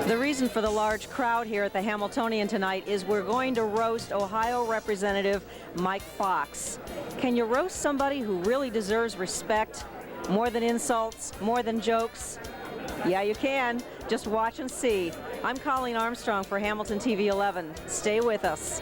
The reason for the large crowd here at the Hamiltonian tonight is we're going to roast Ohio Representative Mike Fox. Can you roast somebody who really deserves respect? More than insults, more than jokes? Yeah, you can. Just watch and see. I'm Colleen Armstrong for Hamilton TV 11. Stay with us.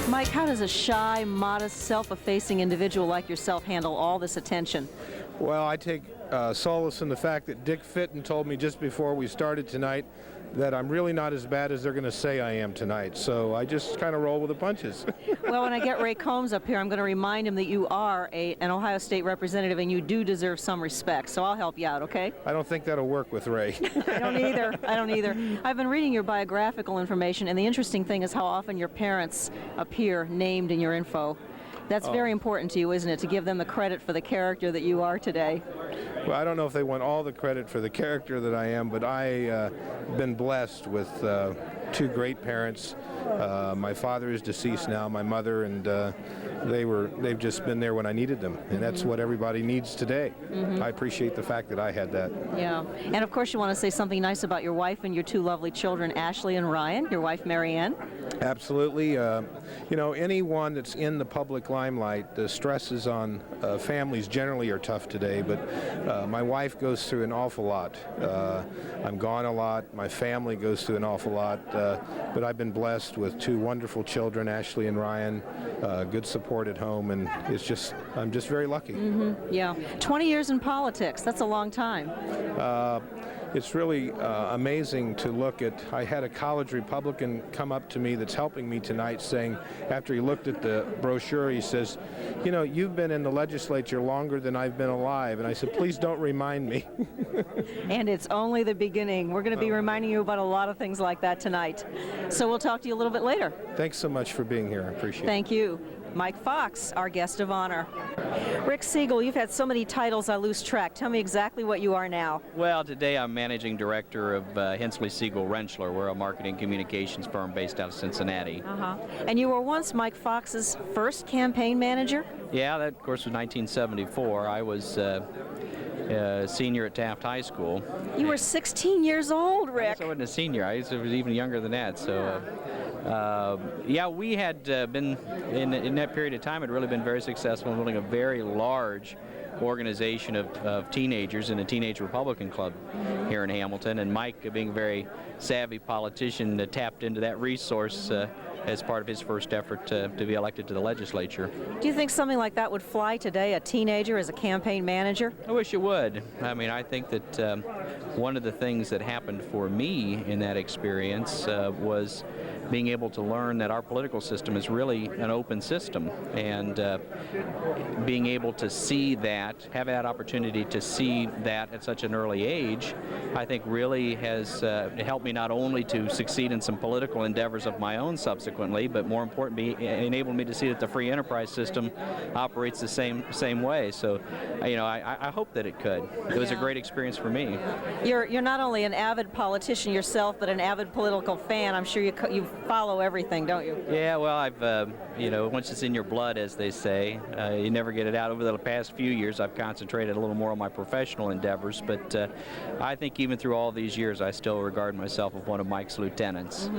Mike, how does a shy, modest, self-effacing individual like yourself handle all this attention? Well, I take solace in the fact that Dick Fitton told me just before we started tonight that I'm really not as bad as they're going to say I am tonight. So I just kind of roll with the punches. Well, when I get Ray Combs up here, I'm going to remind him that you are an Ohio State representative and you do deserve some respect. So I'll help you out, okay? I don't think that'll work with Ray. I don't either. I don't either. I've been reading your biographical information, and the interesting thing is how often your parents appear named in your info. That's very important to you, isn't it, to give them the credit for the character that you are today? Well, I don't know if they want all the credit for the character that I am, but I've been blessed with two great parents. My father is deceased now, my mother, and they've just been there when I needed them, and that's what everybody needs today. I appreciate the fact that I had that. Yeah, and of course you want to say something nice about your wife and your two lovely children, Ashley and Ryan, your wife Marianne. Absolutely. You know, anyone that's in the public limelight, the stresses on families generally are tough today, but my wife goes through an awful lot. I'm gone a lot. My family goes through an awful lot, but I've been blessed with two wonderful children, Ashley and Ryan, good support at home, and I'm just very lucky. Yeah. 20 years in politics, that's a long time. It's really amazing to look at. I had a college Republican come up to me that's helping me tonight saying, after he looked at the brochure, he says, you know, you've been in the legislature longer than I've been alive. And I said, please don't remind me. And it's only the beginning. We're going to be reminding you about a lot of things like that tonight. So we'll talk to you a little bit later. Thanks so much for being here. I appreciate it. Thank you. Mike Fox, our guest of honor. Rick Siegel, you've had so many titles I lose track. Tell me exactly what you are now. Well, today I'm managing director of Hensley Siegel Rentschler. We're a marketing communications firm based out of Cincinnati. And you were once Mike Fox's first campaign manager? Yeah, that of course was 1974. I was senior at Taft High School. You were 16 years old, Rick. I guess I wasn't a senior. I was even younger than that. So. Yeah, we had been, in that period of time, had really been very successful in building a very large organization of teenagers in a Teenage Republican Club here in Hamilton. And Mike, being a very savvy politician, tapped into that resource as part of his first effort to be elected to the legislature. Do you think something like that would fly today, a teenager as a campaign manager? I wish it would. I mean, I think that one of the things that happened for me in that experience was being able to learn that our political system is really an open system, and being able to see that, have that opportunity to see that at such an early age, I think really has helped me not only to succeed in some political endeavors of my own subsequently, but more importantly, enabled me to see that the free enterprise system operates the same way. So, you know, I hope that it could. It was a great experience for me. You're not only an avid politician yourself, but an avid political fan. I'm sure you follow everything, don't you? Yeah, well, I've, you know, once it's in your blood, as they say, you never get it out. Over the past few years, I've concentrated a little more on my professional endeavors, but I think even through all these years, I still regard myself as one of Mike's lieutenants.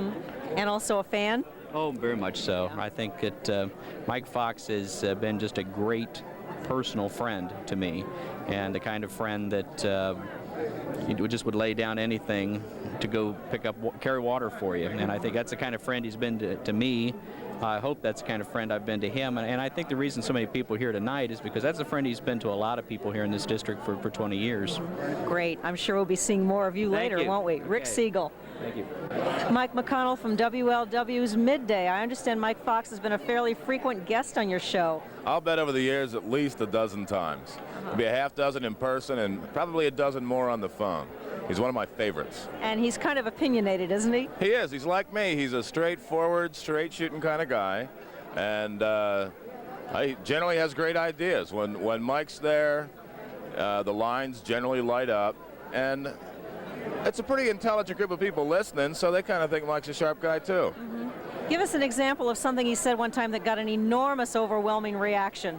And also a fan? Oh, very much so. I think that Mike Fox has been just a great personal friend to me, and the kind of friend that he just would lay down anything to go carry water for you. And I think that's the kind of friend he's been to me. I hope that's the kind of friend I've been to him. And I think the reason so many people here tonight is because that's a friend he's been to a lot of people here in this district for 20 years. Great. I'm sure we'll be seeing more of you later, won't we? Rick Siegel. Thank you. Mike McConnell from WLW's Midday. I understand Mike Fox has been a fairly frequent guest on your show. I'll bet over the years at least a dozen times. Maybe a half dozen in person and probably a dozen more on the phone. He's one of my favorites. And he's kind of opinionated, isn't he? He is. He's like me. He's a straightforward, straight-shooting kind of guy. And He generally has great ideas. When Mike's there, the lines generally light up, and it's a pretty intelligent group of people listening, so they kind of think Mike's a sharp guy too. Give us an example of something he said one time that got an enormous, overwhelming reaction.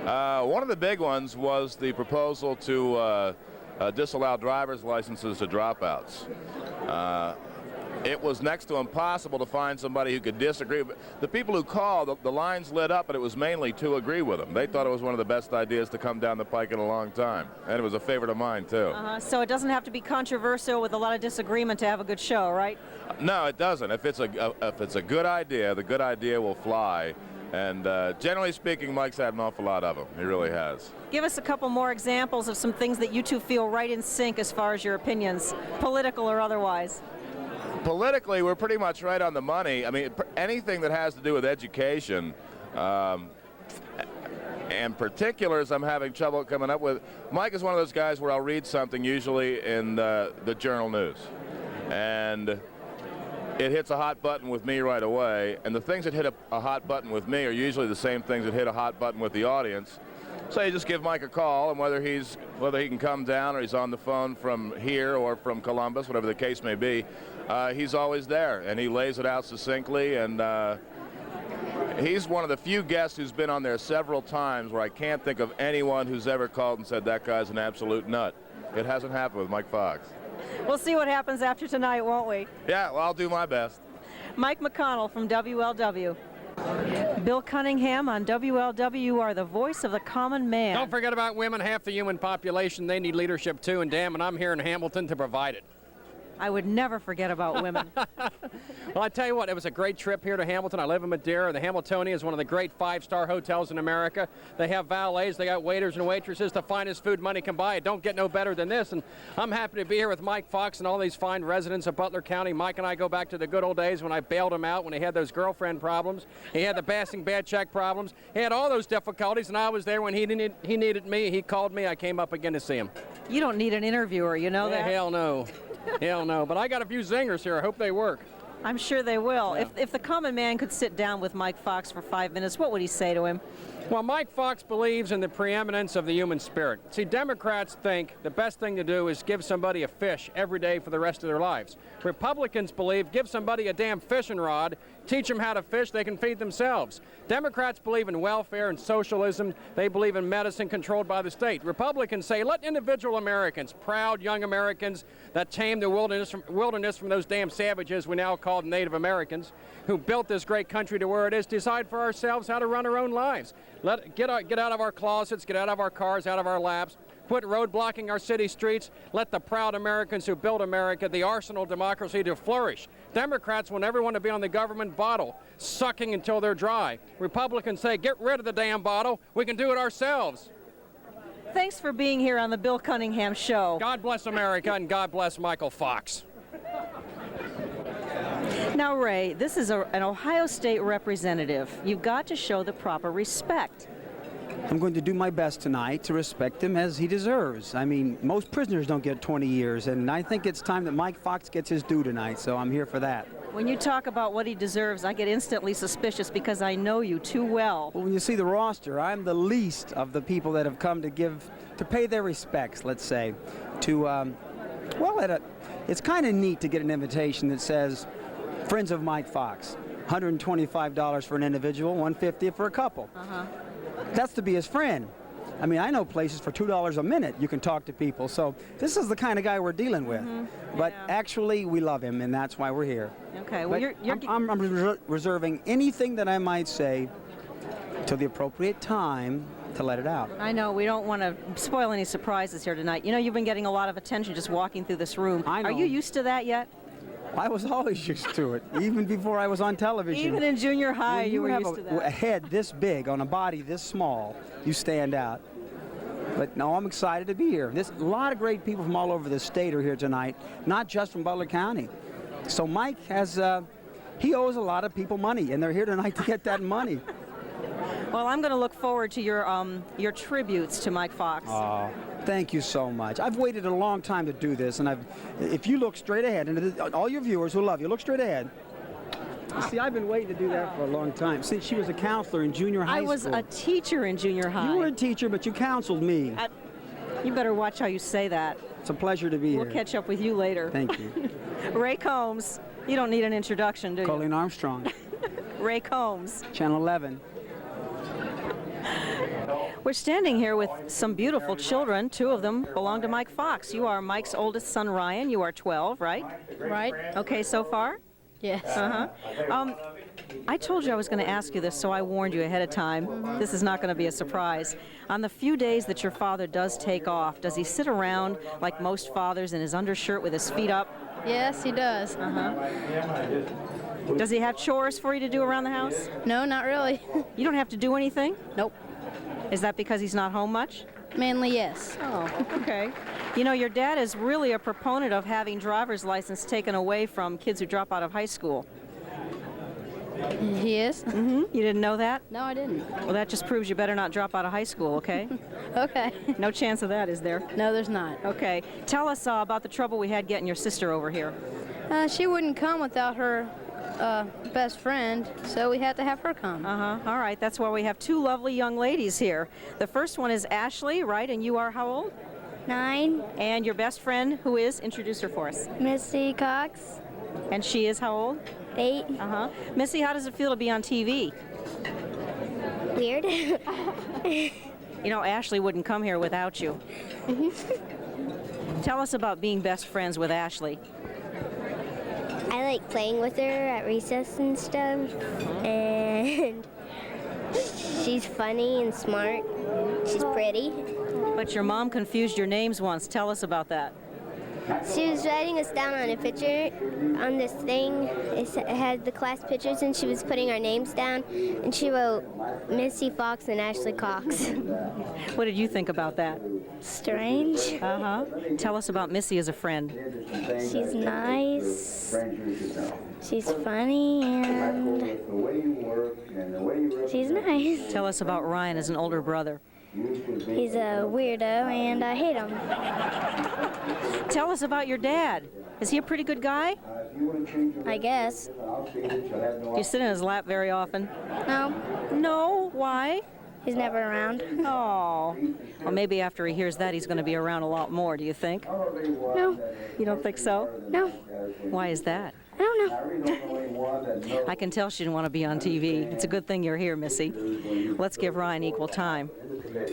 One of the big ones was the proposal to disallow driver's licenses to dropouts. It was next to impossible to find somebody who could disagree. But the people who called, the lines lit up, but it was mainly to agree with them. They thought it was one of the best ideas to come down the pike in a long time. And it was a favorite of mine, too. So it doesn't have to be controversial with a lot of disagreement to have a good show, right? No, it doesn't. If it's a good idea, the good idea will fly. And generally speaking, Mike's had an awful lot of them. He really has. Give us a couple more examples of some things that you two feel right in sync as far as your opinions, political or otherwise. Politically, we're pretty much right on the money. I mean, anything that has to do with education, and particulars I'm having trouble coming up with. Mike is one of those guys where I'll read something usually in the Journal News, and it hits a hot button with me right away, and the things that hit a hot button with me are usually the same things that hit a hot button with the audience. So you just give Mike a call, and whether he can come down or he's on the phone from here or from Columbus, whatever the case may be, he's always there, and he lays it out succinctly, and he's one of the few guests who's been on there several times where I can't think of anyone who's ever called and said that guy's an absolute nut. It hasn't happened with Mike Fox. We'll see what happens after tonight, won't we? Yeah, well, I'll do my best. Mike McConnell from WLW. Bill Cunningham on WLW. You are the voice of the common man. Don't forget about women, half the human population. They need leadership too, and damn it, I'm here in Hamilton to provide it. I would never forget about women. Well, I tell you what, it was a great trip here to Hamilton. I live in Madeira. The Hamiltonian is one of the great five-star hotels in America. They have valets, they got waiters and waitresses, the finest food money can buy. It don't get no better than this, and I'm happy to be here with Mike Fox and all these fine residents of Butler County. Mike and I go back to the good old days when I bailed him out when he had those girlfriend problems. He had the passing bad check problems. He had all those difficulties, and I was there when he needed me. He called me. I came up again to see him. You don't need an interviewer, you know that? Hell no. Hell no, but I got a few zingers here. I hope they work. I'm sure they will. Yeah. If the common man could sit down with Mike Fox for 5 minutes, what would he say to him? Well, Mike Fox believes in the preeminence of the human spirit. See, Democrats think the best thing to do is give somebody a fish every day for the rest of their lives. Republicans believe give somebody a damn fishing rod, teach them how to fish, they can feed themselves. Democrats believe in welfare and socialism. They believe in medicine controlled by the state. Republicans say let individual Americans, proud young Americans that tamed the wilderness from those damn savages we now call Native Americans, who built this great country to where it is, decide for ourselves how to run our own lives. Get out of our closets, get out of our cars, out of our laps, quit road blocking our city streets, let the proud Americans who built America, the arsenal of democracy, to flourish. Democrats want everyone to be on the government bottle, sucking until they're dry. Republicans say, get rid of the damn bottle, we can do it ourselves. Thanks for being here on the Bill Cunningham Show. God bless America, and God bless Michael Fox. Now, Ray, this is an Ohio State representative. You've got to show the proper respect. I'm going to do my best tonight to respect him as he deserves. I mean, most prisoners don't get 20 years, and I think it's time that Mike Fox gets his due tonight, so I'm here for that. When you talk about what he deserves, I get instantly suspicious because I know you too well. Well, when you see the roster, I'm the least of the people that have come to pay their respects, let's say, to, it's kind of neat to get an invitation that says, Friends of Mike Fox, $125 for an individual, $150 for a couple. That's to be his friend. I mean, I know places for $2 a minute you can talk to people, so this is the kind of guy we're dealing with. But actually, we love him, and that's why we're here. Okay, well, I'm reserving anything that I might say till the appropriate time to let it out. I know, we don't want to spoil any surprises here tonight. You know, you've been getting a lot of attention just walking through this room. I know. Are you used to that yet? I was always used to it, even before I was on television. Even in junior high, you were used to that. A head this big on a body this small, you stand out. But no, I'm excited to be here. A lot of great people from all over the state are here tonight, not just from Butler County. So Mike he owes a lot of people money, and they're here tonight to get that money. Well, I'm going to look forward to your tributes to Mike Fox. Thank you so much. I've waited a long time to do this, and if you look straight ahead, and all your viewers who love you, look straight ahead. See, I've been waiting to do that for a long time, since she was a counselor in junior high I was school. a teacher in junior high. You were a teacher, but you counseled me. You better watch how you say that. It's a pleasure to be We'll here. catch up with you later. Thank you. Ray Combs. You don't need an introduction, do you? Colleen Armstrong, Ray Combs. Channel 11. We're standing here with some beautiful children. 2 of them belong to Mike Fox. You are Mike's oldest son, Ryan. You are 12, right? Right? Okay, so far? Yes. I told you I was going to ask you this, so I warned you ahead of time. This is not going to be a surprise. On the few days that your father does take off, does he sit around like most fathers in his undershirt with his feet up? Yes, he does. Does he have chores for you to do around the house? No, not really. You don't have to do anything? Nope. Is that because he's not home much? Mainly yes. Oh, okay. You know, your dad is really a proponent of having driver's license taken away from kids who drop out of high school. He is? You didn't know that? No, I didn't. Well, that just proves you better not drop out of high school, okay? Okay. No chance of that, is there? No, there's not. Okay. Tell us about the trouble we had getting your sister over here. She wouldn't come without her best friend, so we had to have her come. All right. That's why we have 2 lovely young ladies here. The first one is Ashley, right? And you are how old? 9, And your best friend, who is? Introduce her for us. Missy Cox, And she is how old? 8. Missy, how does it feel to be on TV? Weird. You know, Ashley wouldn't come here without you. Tell us about being best friends with Ashley. I like playing with her at recess and stuff, and she's funny and smart. She's pretty. But your mom confused your names once. Tell us about that. She was writing us down on a picture on this thing. It had the class pictures, and she was putting our names down, and she wrote Missy Fox and Ashley Cox. What did you think about that? Strange. Tell us about Missy as a friend. She's nice. She's funny, and she's nice. Tell us about Ryan as an older brother. He's a weirdo, and I hate him. Tell us about your dad. Is he a pretty good guy? I guess. Do you sit in his lap very often? No, No. Why? he's never around. Oh. Well, maybe after he hears that, he's going to be around a lot more, do you think? No, You don't think so? no, Why is that? I don't know. I can tell she didn't want to be on TV. It's a good thing you're here, Missy. Let's give Ryan equal time.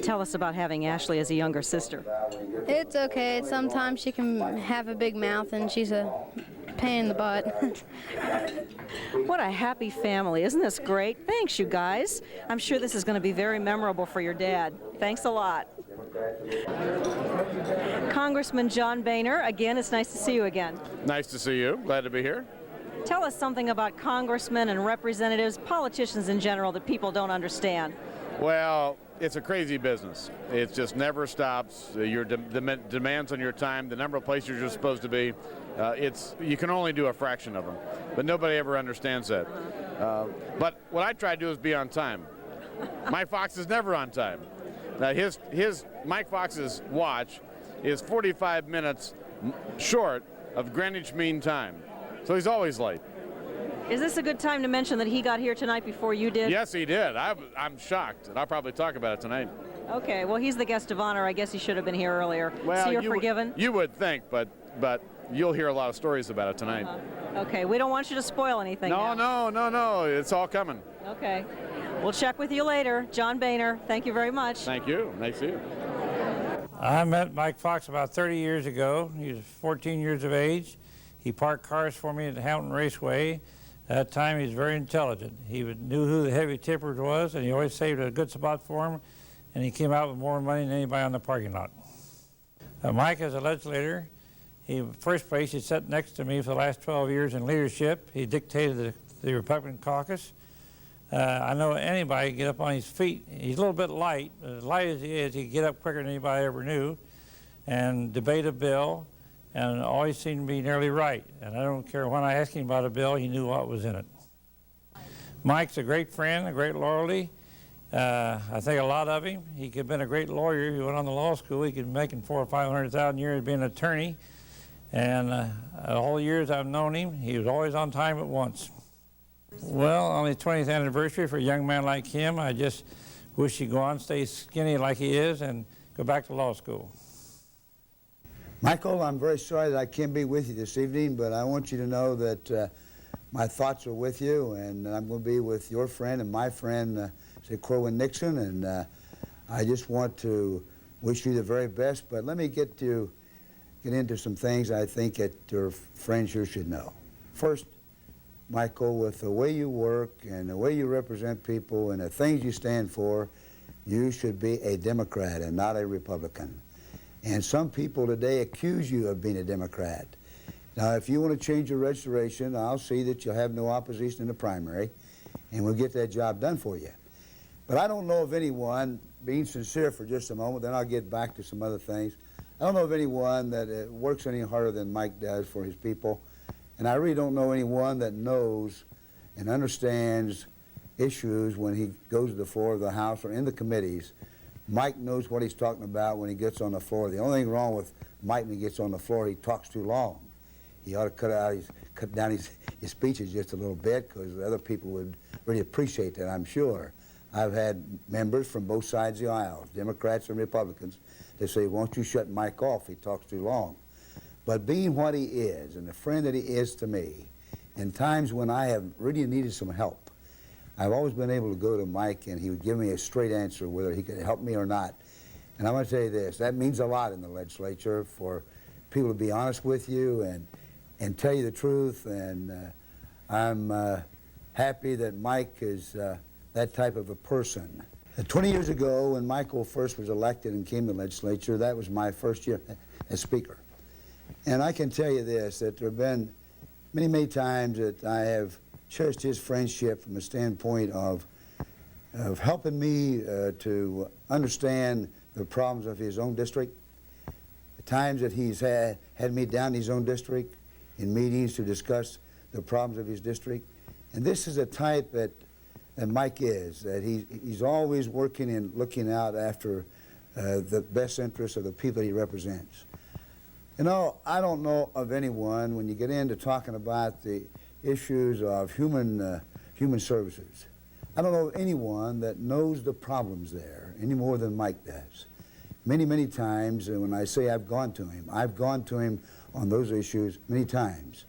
Tell us about having Ashley as a younger sister. It's okay. Sometimes she can have a big mouth, and she's a pain in the butt. What a happy family. Isn't this great? Thanks, you guys. I'm sure this is going to be very memorable for your dad. Thanks a lot. Congressman John Boehner, again, it's nice to see you again. Nice to see you. Glad to be here. Tell us something about congressmen and representatives, politicians in general, that people don't understand. Well, it's a crazy business. It just never stops. Your demands on your time, the number of places you're supposed to be, you can only do a fraction of them. But nobody ever understands that. But what I try to do is be on time. Mike Fox is never on time. Now Mike Fox's watch is 45 minutes short of Greenwich Mean Time. So he's always late. Is this a good time to mention that he got here tonight before you did? Yes, he did. I'm shocked, and I'll probably talk about it tonight. Okay, well, he's the guest of honor. I guess he should have been here earlier. Well, so you're forgiven? You would think, but you'll hear a lot of stories about it tonight. Okay, we don't want you to spoil anything now. No. It's all coming. Okay. We'll check with you later. John Boehner, thank you very much. Thank you. Nice to see you. I met Mike Fox about 30 years ago. He was 14 years of age. He parked cars for me at the Hampton Raceway. At that time, he was very intelligent. He knew who the heavy tipper was, and he always saved a good spot for him, and he came out with more money than anybody on the parking lot. Mike, as a legislator, first place, he sat next to me for the last 12 years in leadership. He dictated the Republican caucus. I know anybody can get up on his feet. He's a little bit light, but as light as he is, he can get up quicker than anybody ever knew and debate a bill, and always seemed to be nearly right. And I don't care when I asked him about a bill, he knew what was in it. Mike's a great friend, a great loyalty. I think a lot of him. He could have been a great lawyer. He went on to law school. He could be making $400,000 or $500,000 a year being an attorney. And all the years I've known him, he was always on time at once. Well, on his 20th anniversary for a young man like him, I just wish he'd go on, stay skinny like he is, and go back to law school. Michael, I'm very sorry that I can't be with you this evening, but I want you to know that my thoughts are with you, and I'm going to be with your friend and my friend, say, Corwin Nixon, and I just want to wish you the very best, but let me get into some things I think that your friends here should know. First, Michael, with the way you work and the way you represent people and the things you stand for, you should be a Democrat and not a Republican. And some people today accuse you of being a Democrat. Now, if you want to change your registration, I'll see that you'll have no opposition in the primary, and we'll get that job done for you. But I don't know of anyone, being sincere for just a moment, then I'll get back to some other things. I don't know of anyone that works any harder than Mike does for his people. And I really don't know anyone that knows and understands issues when he goes to the floor of the House or in the committees. Mike knows what he's talking about when he gets on the floor. The only thing wrong with Mike when he gets on the floor, he talks too long. He ought to cut down his speeches just a little bit, because other people would really appreciate that, I'm sure. I've had members from both sides of the aisle, Democrats and Republicans, that say, won't you shut Mike off, he talks too long. But being what he is, and the friend that he is to me, in times when I have really needed some help, I've always been able to go to Mike and he would give me a straight answer whether he could help me or not. And I want to tell you this, that means a lot in the legislature for people to be honest with you and tell you the truth. And I'm happy that Mike is that type of a person. 20 years ago, when Michael first was elected and came to the legislature, that was my first year as Speaker. And I can tell you this, that there have been many, many times that I have cherished his friendship from a standpoint of helping me to understand the problems of his own district. The times that he's had me down in his own district in meetings to discuss the problems of his district. And this is a type that Mike is, that he's always working and looking out after the best interests of the people he represents. You know, I don't know of anyone, when you get into talking about the issues of human services, I don't know of anyone that knows the problems there any more than Mike does. Many, many times, when I say I've gone to him on those issues many times.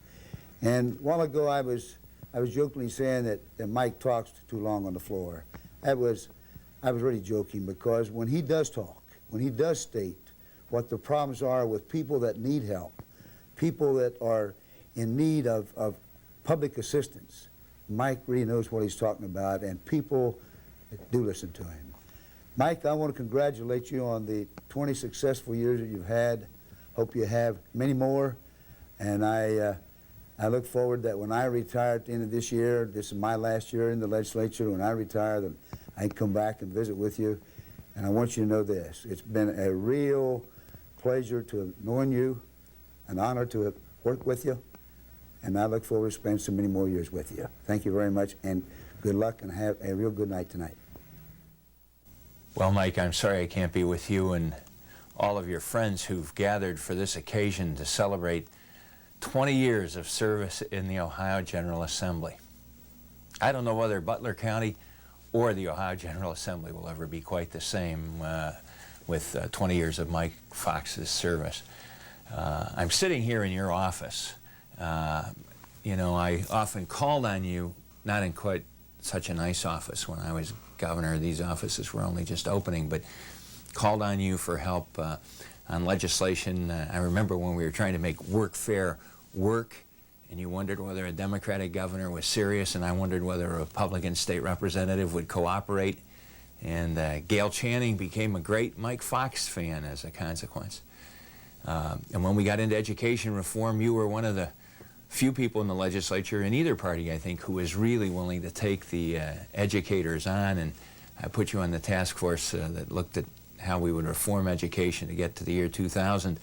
And a while ago, I was jokingly saying that Mike talks too long on the floor. I was really joking, because when he does talk, when he does state what the problems are with people that need help, people that are in need of public assistance, Mike really knows what he's talking about, and people do listen to him. Mike, I want to congratulate you on the 20 successful years that you've had. Hope you have many more, and I look forward that when I retire at the end of this year, this is my last year in the legislature, when I retire, that I can come back and visit with you. And I want you to know this, it's been a real pleasure to knowing you, an honor to have worked with you, and I look forward to spending so many more years with you. Thank you very much, and good luck, and have a real good night tonight. Well, Mike, I'm sorry I can't be with you and all of your friends who've gathered for this occasion to celebrate 20 years of service in the Ohio General Assembly. I don't know whether Butler County or the Ohio General Assembly will ever be quite the same with 20 years of Mike Fox's service. I'm sitting here in your office. You know, I often called on you, not in quite such a nice office when I was governor. These offices were only just opening, but called on you for help on legislation. I remember when we were trying to make workfare work, and you wondered whether a Democratic governor was serious, and I wondered whether a Republican state representative would cooperate. And Gail Channing became a great Mike Fox fan as a consequence. And when we got into education reform, you were one of the few people in the legislature in either party, I think, who was really willing to take the educators on, and I put you on the task force that looked at how we would reform education to get to the year 2000.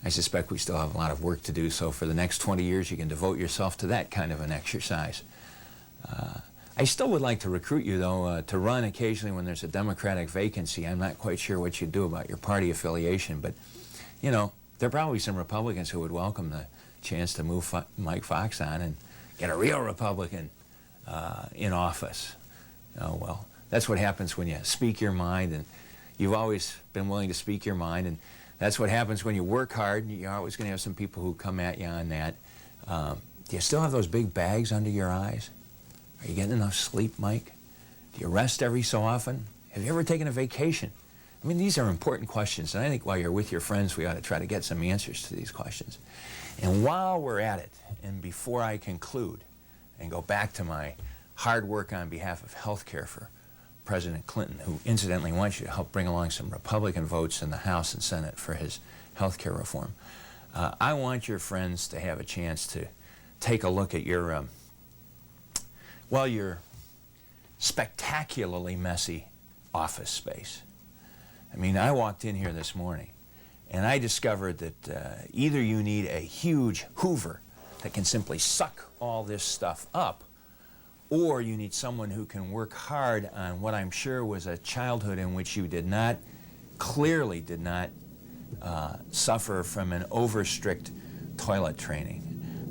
I suspect we still have a lot of work to do, so for the next 20 years you can devote yourself to that kind of an exercise. I still would like to recruit you, though, to run occasionally when there's a Democratic vacancy. I'm not quite sure what you do about your party affiliation, but, you know, there are probably some Republicans who would welcome the chance to move Mike Fox on and get a real Republican in office. Oh, well, that's what happens when you speak your mind, and you've always been willing to speak your mind, and that's what happens when you work hard. You're always going to have some people who come at you on that. Do you still have those big bags under your eyes? Are you getting enough sleep, Mike? Do you rest every so often? Have you ever taken a vacation? I mean, these are important questions, and I think while you're with your friends, we ought to try to get some answers to these questions. And while we're at it, and before I conclude and go back to my hard work on behalf of health care for President Clinton, who incidentally wants you to help bring along some Republican votes in the House and Senate for his health care reform, I want your friends to have a chance to take a look at your, well, your spectacularly messy office space. I mean, I walked in here this morning and I discovered that either you need a huge Hoover that can simply suck all this stuff up, or you need someone who can work hard on what I'm sure was a childhood in which you did not, clearly did not suffer from an over-strict toilet training.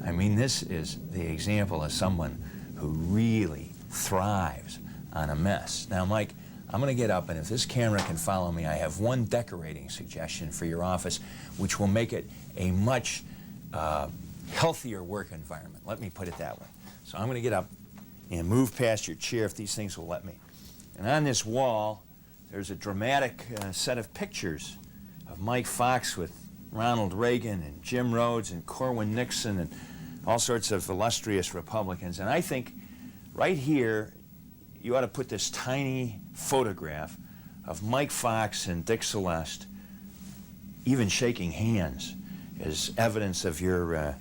I mean, this is the example of someone who really thrives on a mess. Now, Mike, I'm going to get up, and if this camera can follow me, I have one decorating suggestion for your office, which will make it a much healthier work environment. Let me put it that way. So I'm going to get up and move past your chair if these things will let me. And on this wall, there's a dramatic set of pictures of Mike Fox with Ronald Reagan and Jim Rhodes and Corwin Nixon and all sorts of illustrious Republicans. And I think right here, you ought to put this tiny photograph of Mike Fox and Dick Celeste even shaking hands as evidence of your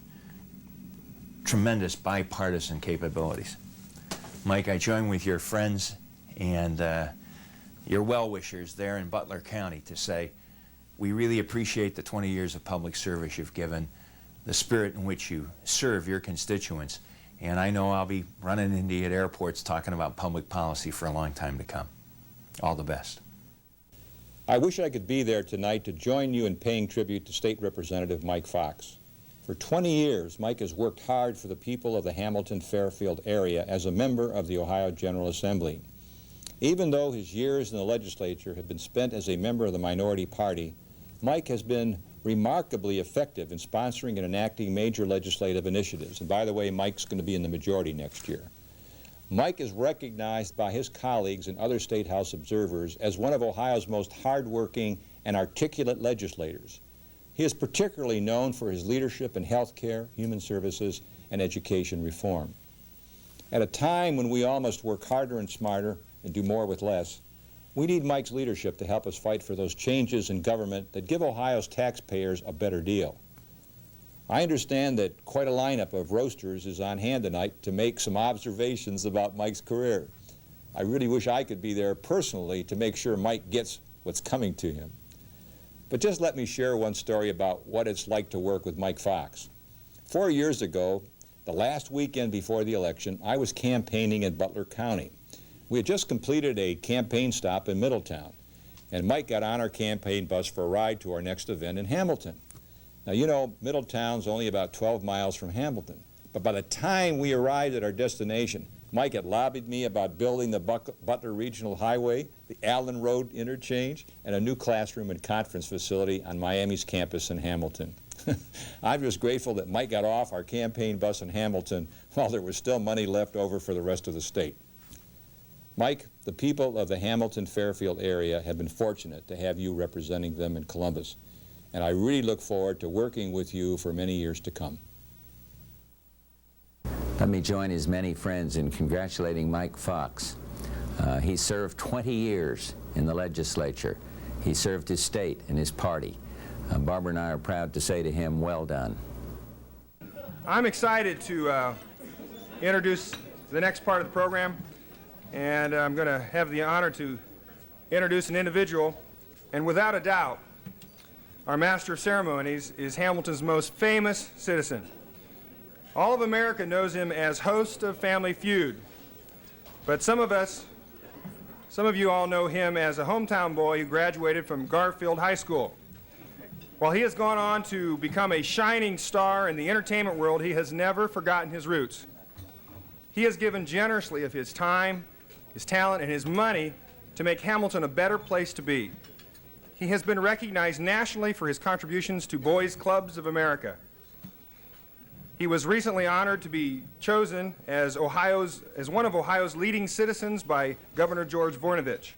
tremendous bipartisan capabilities. Mike, I join with your friends and your well-wishers there in Butler County to say we really appreciate the 20 years of public service you've given, the spirit in which you serve your constituents, and I know I'll be running into you at airports talking about public policy for a long time to come. All the best. I wish I could be there tonight to join you in paying tribute to State Representative Mike Fox. For 20 years, Mike has worked hard for the people of the Hamilton-Fairfield area as a member of the Ohio General Assembly. Even though his years in the legislature have been spent as a member of the minority party, Mike has been remarkably effective in sponsoring and enacting major legislative initiatives. And by the way, Mike's going to be in the majority next year. Mike is recognized by his colleagues and other State House observers as one of Ohio's most hardworking and articulate legislators. He is particularly known for his leadership in health care, human services, and education reform. At a time when we all must work harder and smarter and do more with less, we need Mike's leadership to help us fight for those changes in government that give Ohio's taxpayers a better deal. I understand that quite a lineup of roasters is on hand tonight to make some observations about Mike's career. I really wish I could be there personally to make sure Mike gets what's coming to him. But just let me share one story about what it's like to work with Mike Fox. 4 years ago, the last weekend before the election, I was campaigning in Butler County. We had just completed a campaign stop in Middletown, and Mike got on our campaign bus for a ride to our next event in Hamilton. Now, you know, Middletown's only about 12 miles from Hamilton, but by the time we arrived at our destination, Mike had lobbied me about building the Butler Regional Highway, the Allen Road interchange, and a new classroom and conference facility on Miami's campus in Hamilton. I'm just grateful that Mike got off our campaign bus in Hamilton while there was still money left over for the rest of the state. Mike, the people of the Hamilton-Fairfield area have been fortunate to have you representing them in Columbus, and I really look forward to working with you for many years to come. Let me join his many friends in congratulating Mike Fox. He served 20 years in the legislature. He served his state and his party. Barbara and I are proud to say to him, well done. I'm excited to introduce the next part of the program, and I'm going to have the honor to introduce an individual, and without a doubt, our master of ceremonies is Hamilton's most famous citizen. All of America knows him as host of Family Feud, but some of you all know him as a hometown boy who graduated from Garfield High School. While he has gone on to become a shining star in the entertainment world, he has never forgotten his roots. He has given generously of his time, his talent, and his money to make Hamilton a better place to be. He has been recognized nationally for his contributions to Boys Clubs of America. He was recently honored to be chosen as one of Ohio's leading citizens by Governor George Voinovich,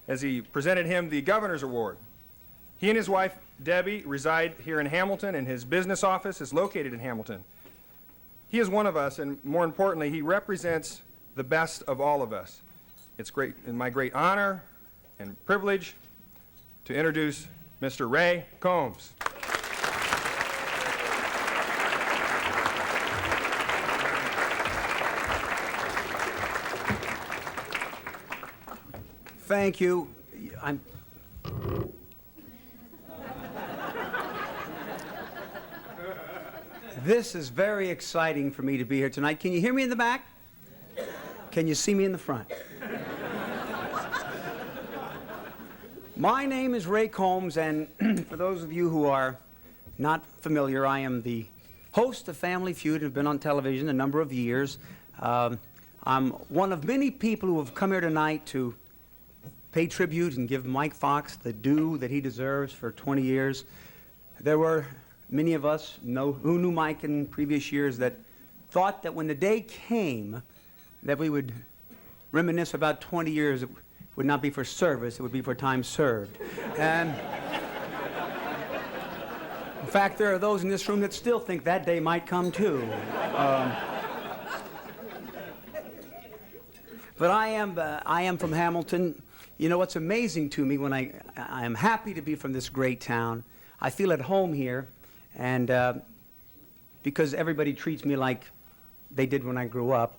as he presented him the Governor's Award. He and his wife, Debbie, reside here in Hamilton, and his business office is located in Hamilton. He is one of us, and more importantly, he represents the best of all of us. It's my great honor and privilege to introduce Mr. Ray Combs. Thank you. This is very exciting for me to be here tonight. Can you hear me in the back? Can you see me in the front? My name is Ray Combs, and for those of you who are not familiar, I am the host of Family Feud, who've been on television a number of years. I'm one of many people who have come here tonight to pay tribute and give Mike Fox the due that he deserves for 20 years. There were many of us who knew Mike in previous years that thought that when the day came that we would reminisce about 20 years, it would not be for service, it would be for time served. And in fact, there are those in this room that still think that day might come too. But I am from Hamilton. You know, what's amazing to me when I am happy to be from this great town. I feel at home here, and because everybody treats me like they did when I grew up,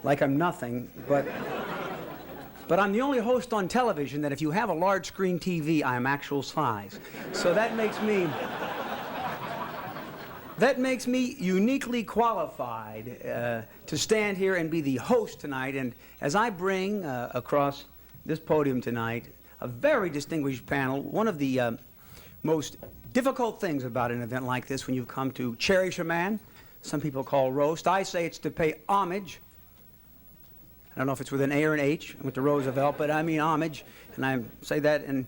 like I'm nothing, but I'm the only host on television that if you have a large screen TV, I am actual size. So that makes me uniquely qualified to stand here and be the host tonight. And as I bring across this podium tonight a very distinguished panel, one of the most difficult things about an event like this when you've come to cherish a man, some people call roast. I say it's to pay homage. I don't know if it's with an A or an H with the Roosevelt, but I mean homage, and I say that in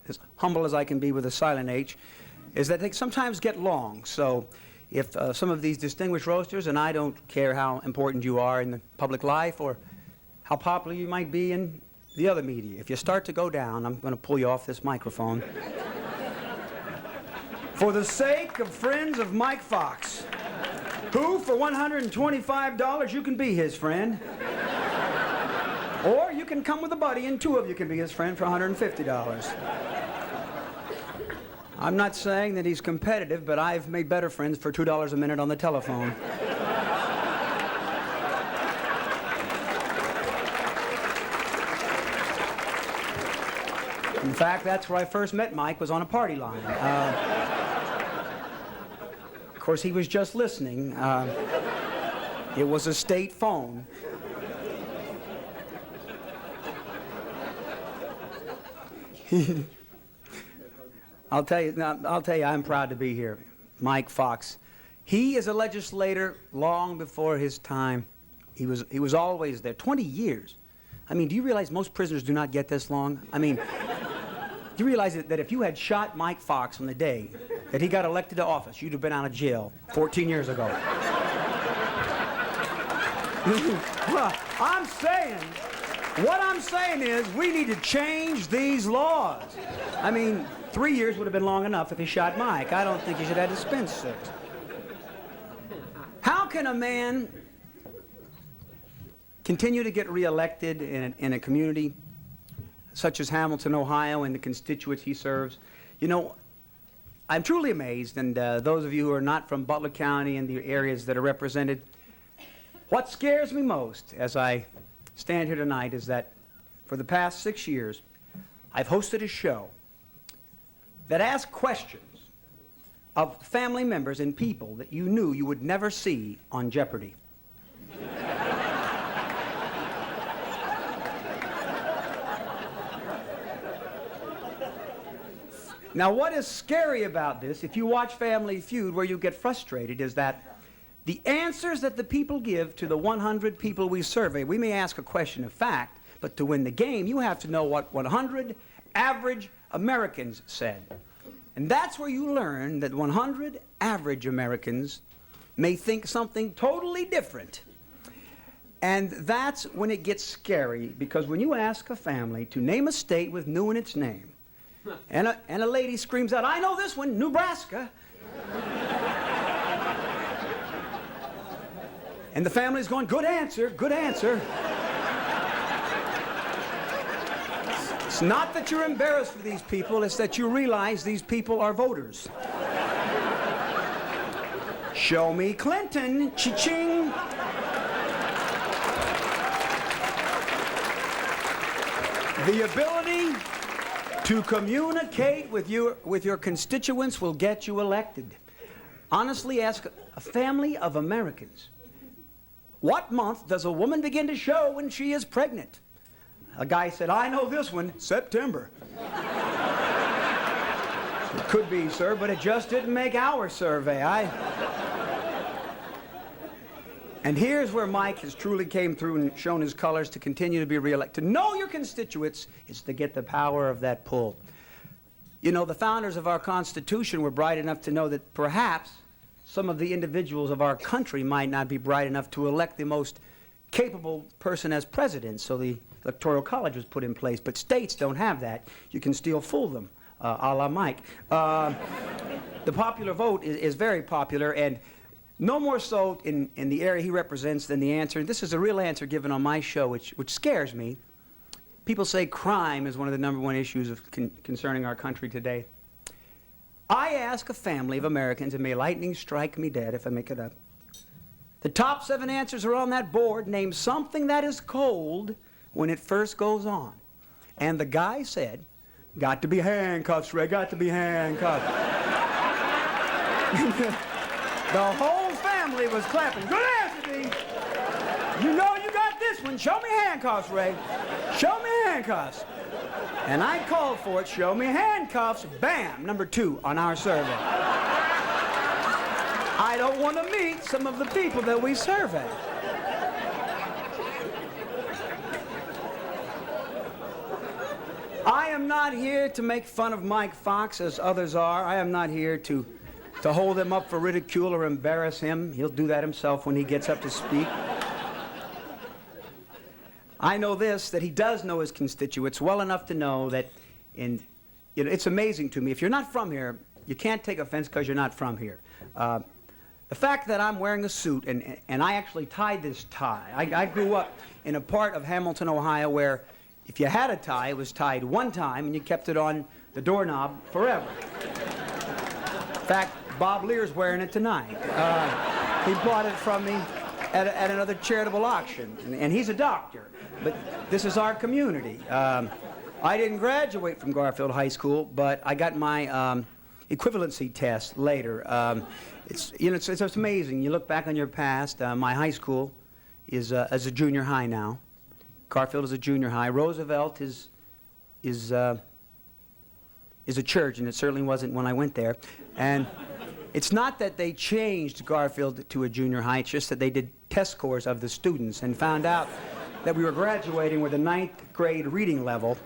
as humble as I can be with a silent H, is that they sometimes get long. So if some of these distinguished roasters, and I don't care how important you are in the public life or how popular you might be in the other media, if you start to go down, I'm going to pull you off this microphone. For the sake of friends of Mike Fox, who for $125 you can be his friend. Or you can come with a buddy and two of you can be his friend for $150. I'm not saying that he's competitive, but I've made better friends for $2 a minute on the telephone. In fact, that's where I first met Mike, was on a party line. Of course, he was just listening. It was a state phone. I'll tell you, I'm proud to be here. Mike Fox. He is a legislator long before his time. He was always there. 20 years. I mean, do you realize most prisoners do not get this long? I mean, do you realize that if you had shot Mike Fox on the day that he got elected to office, you'd have been out of jail 14 years ago? Well, what I'm saying is we need to change these laws. I mean, 3 years would have been long enough if he shot Mike. I don't think he should have to spend 6. How can a man continue to get reelected in a community such as Hamilton, Ohio, and the constituents he serves? You know, I'm truly amazed, and those of you who are not from Butler County and the areas that are represented, what scares me most as I stand here tonight is that for the past 6 years, I've hosted a show that asks questions of family members and people that you knew you would never see on Jeopardy. Now, what is scary about this, if you watch Family Feud, where you get frustrated, is that the answers that the people give to the 100 people we survey, we may ask a question of fact, but to win the game, you have to know what 100 average Americans said. And that's where you learn that 100 average Americans may think something totally different. And that's when it gets scary, because when you ask a family to name a state with new in its name, and a lady screams out, "I know this one, Nebraska." And the family's going, "Good answer, good answer." It's not that you're embarrassed for these people, it's that you realize these people are voters. Show me Clinton, cha-ching. The ability to communicate with your constituents will get you elected. Honestly, ask a family of Americans, what month does a woman begin to show when she is pregnant? A guy said, "I know this one, September." It could be, sir, but it just didn't make our survey. And here's where Mike has truly came through and shown his colors to continue to be reelected. To know your constituents is to get the power of that pull. You know, the founders of our Constitution were bright enough to know that perhaps some of the individuals of our country might not be bright enough to elect the most capable person as president, so the Electoral College was put in place. But states don't have that. You can still fool them, a la Mike. The popular vote is very popular, and no more so in the area he represents than the answer. This is a real answer given on my show, which scares me. People say crime is one of the #1 issues concerning our country today. I ask a family of Americans, and may lightning strike me dead if I make it up. The top 7 answers are on that board. Name something that is cold when it first goes on. And the guy said, "Got to be handcuffs, Ray, got to be handcuffs." The whole family was clapping. "Good answer, D. You know you got this one. Show me handcuffs, Ray. Show me handcuffs." And I called for it. Show me handcuffs. Bam, #2 on our survey. I don't want to meet some of the people that we survey. I am not here to make fun of Mike Fox as others are. I am not here to hold him up for ridicule or embarrass him. He'll do that himself when he gets up to speak. I know this, that he does know his constituents well enough to know that, it's amazing to me. If you're not from here, you can't take offense because you're not from here. The fact that I'm wearing a suit, and I actually tied this tie. I grew up in a part of Hamilton, Ohio, where if you had a tie, it was tied one time, and you kept it on the doorknob forever. In fact, Bob Lear's wearing it tonight. He bought it from me at another charitable auction, and he's a doctor. But this is our community. I didn't graduate from Garfield High School, but I got my equivalency test later. It's amazing. You look back on your past. My high school is a junior high now. Garfield is a junior high. Roosevelt is a church, and it certainly wasn't when I went there. And it's not that they changed Garfield to a junior high, it's just that they did test scores of the students and found out that we were graduating with a 9th grade reading level.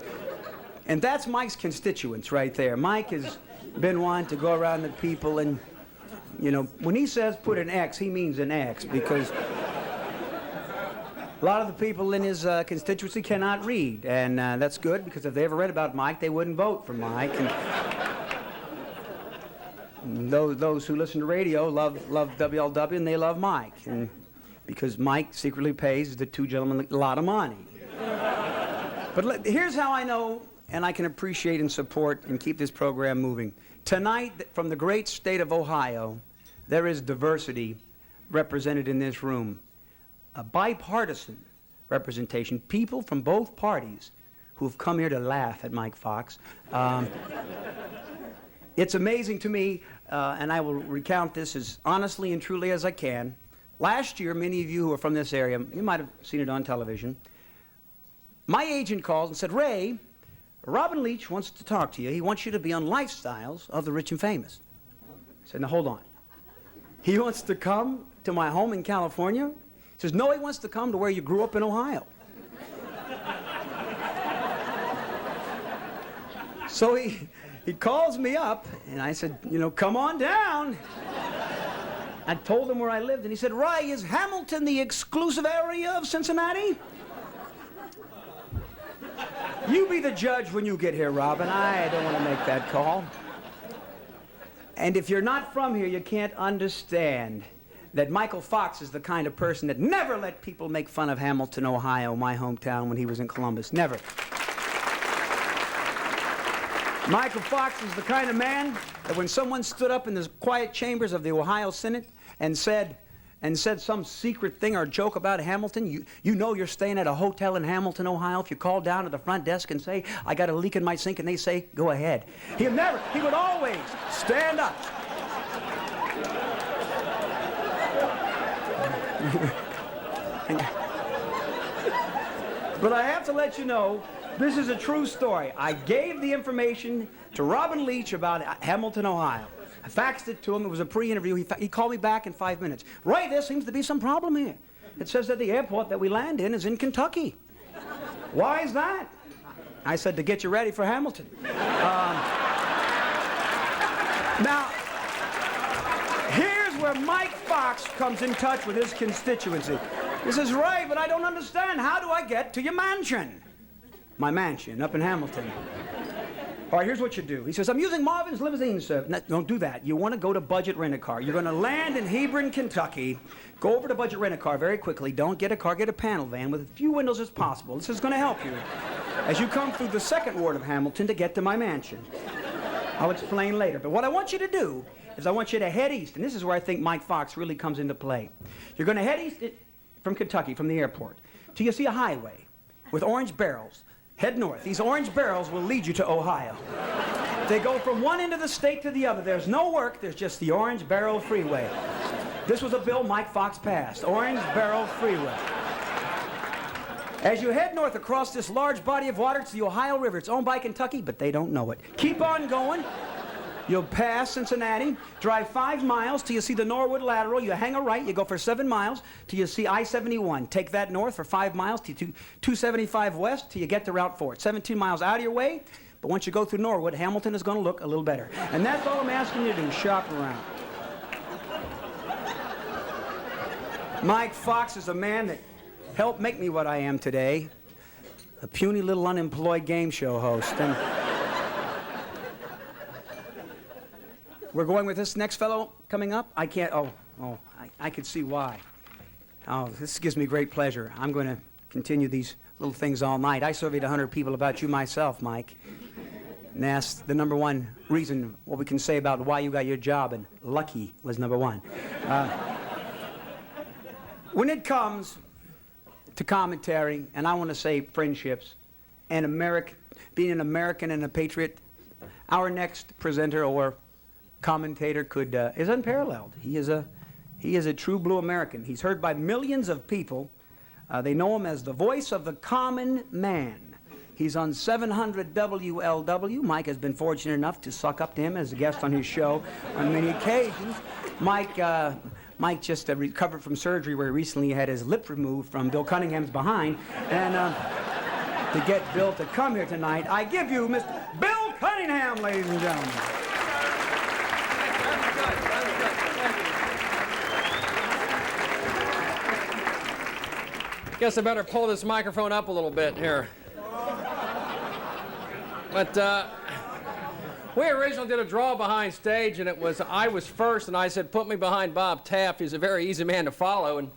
And that's Mike's constituents right there. Mike has been one to go around to people and, when he says put an X, he means an X, because a lot of the people in his constituency cannot read, and that's good, because if they ever read about Mike, they wouldn't vote for Mike. And those who listen to radio love WLW, and they love Mike, and because Mike secretly pays the 2 gentlemen a lot of money. But here's how I know, and I can appreciate and support and keep this program moving. Tonight, from the great state of Ohio, there is diversity represented in this room. A bipartisan representation, people from both parties who have come here to laugh at Mike Fox. It's amazing to me, and I will recount this as honestly and truly as I can. Last year, many of you who are from this area, you might have seen it on television, my agent called and said, "Ray, Robin Leach wants to talk to you. He wants you to be on Lifestyles of the Rich and Famous." I said, "Now hold on. he wants to come to my home in California. He says, no, he wants to come to where you grew up in Ohio. So he calls me up, and I said, you know, come on down. I told him where I lived, and he said, Ry, is Hamilton the exclusive area of Cincinnati? You be the judge when you get here, Robin. I don't want to make that call. And if you're not from here, you can't understand that Michael Fox is the kind of person that never let people make fun of Hamilton, Ohio, my hometown, when he was in Columbus. Never. Michael Fox is the kind of man that when someone stood up in the quiet chambers of the Ohio Senate and said some secret thing or joke about Hamilton, you know you're staying at a hotel in Hamilton, Ohio, if you call down to the front desk and say, I got a leak in my sink, and they say, go ahead. He would always stand up. But I have to let you know, this is a true story. I gave the information to Robin Leach about Hamilton, Ohio. I faxed it to him. It was a pre-interview. He called me back in 5 minutes. Right, there seems to be some problem here. It says that the airport that we land in is in Kentucky. Why is that? I said, to get you ready for Hamilton. Now, here's where Mike Fox comes in touch with his constituency. He says, Ray, but I don't understand. How do I get to your mansion? My mansion up in Hamilton. All right, here's what you do. He says, I'm using Marvin's limousine service. No, don't do that. You want to go to Budget Rent-A-Car. You're going to land in Hebron, Kentucky. Go over to Budget Rent-A-Car very quickly. Don't get a car, get a panel van with as few windows as possible. This is going to help you as you come through the second ward of Hamilton to get to my mansion. I'll explain later. But what I want you to do is I want you to head east, and this is where I think Mike Fox really comes into play. You're going to head east from Kentucky, from the airport, till you see a highway with orange barrels. Head north. These orange barrels will lead you to Ohio. They go from one end of the state to the other. There's no work, there's just the Orange Barrel Freeway. This was a bill Mike Fox passed, Orange Barrel Freeway. As you head north across this large body of water, it's the Ohio River. It's owned by Kentucky, but they don't know it. Keep on going. You'll pass Cincinnati, drive 5 miles till you see the Norwood Lateral. You hang a right, you go for 7 miles till you see I-71. Take that north for 5 miles to 275 west till you get to Route 4. It's 17 miles out of your way, but once you go through Norwood, Hamilton is going to look a little better. And that's all I'm asking you to do, shop around. Mike Fox is a man that helped make me what I am today, a puny little unemployed game show host. And we're going with this next fellow coming up. I can't, I could see why. Oh, this gives me great pleasure. I'm going to continue these little things all night. I surveyed 100 people about you myself, Mike, and asked the number one reason, what we can say about why you got your job, and lucky was number one. When it comes to commentary, and I want to say friendships, and being an American and a patriot, our next presenter or commentator is unparalleled. He is a true blue American. He's heard by millions of people. They know him as the voice of the common man. He's on 700 WLW. Mike has been fortunate enough to suck up to him as a guest on his show on many occasions. Mike just recovered from surgery where he recently had his lip removed from Bill Cunningham's behind. And to get Bill to come here tonight, I give you Mr. Bill Cunningham, ladies and gentlemen. Guess I better pull this microphone up a little bit here. But we originally did a draw behind stage, and I was first, and I said, put me behind Bob Taft. He's a very easy man to follow. And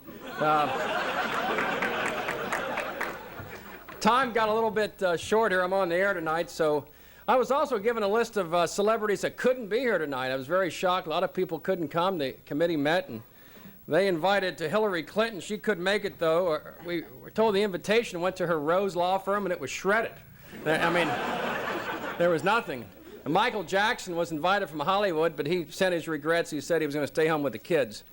time got a little bit short here. I'm on the air tonight, so I was also given a list of celebrities that couldn't be here tonight. I was very shocked. A lot of people couldn't come. The committee met, and they invited to Hillary Clinton. She couldn't make it, though. We were told the invitation went to her Rose Law Firm, and it was shredded. I mean, there was nothing. And Michael Jackson was invited from Hollywood, but he sent his regrets. He said he was going to stay home with the kids.